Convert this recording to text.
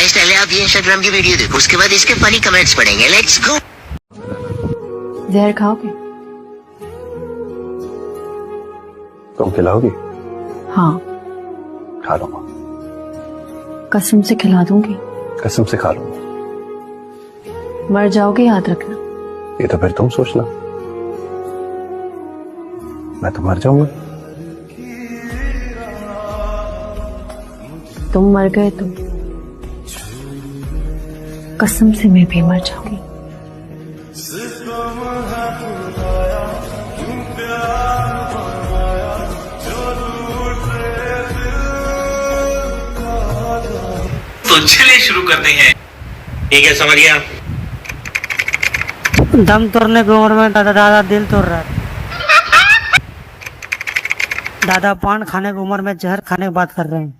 हमारी स्टाइल है, आप ये इंस्टाग्राम की वीडियो देखो, उसके बाद इसके फनी कमेंट्स पढ़ेंगे। Let's go. जहर खाओगे? तुम खिलाओगी? हाँ। खा लूंगा। कसम से खिला दूंगी। कसम से खा लूंगा। मर जाओगे याद रखना। ये तो फिर तुम सोचना। मैं तो मर जाऊंगा। तुम मर गए तो कसम से मैं भी मर जाऊंगी। तो चलिए शुरू करते हैं। ठीक है, समझ गया। दम तोड़ने की उम्र में दादा दिल तोड़ रहा है। दादा पान खाने की उम्र में जहर खाने की बात कर रहे हैं।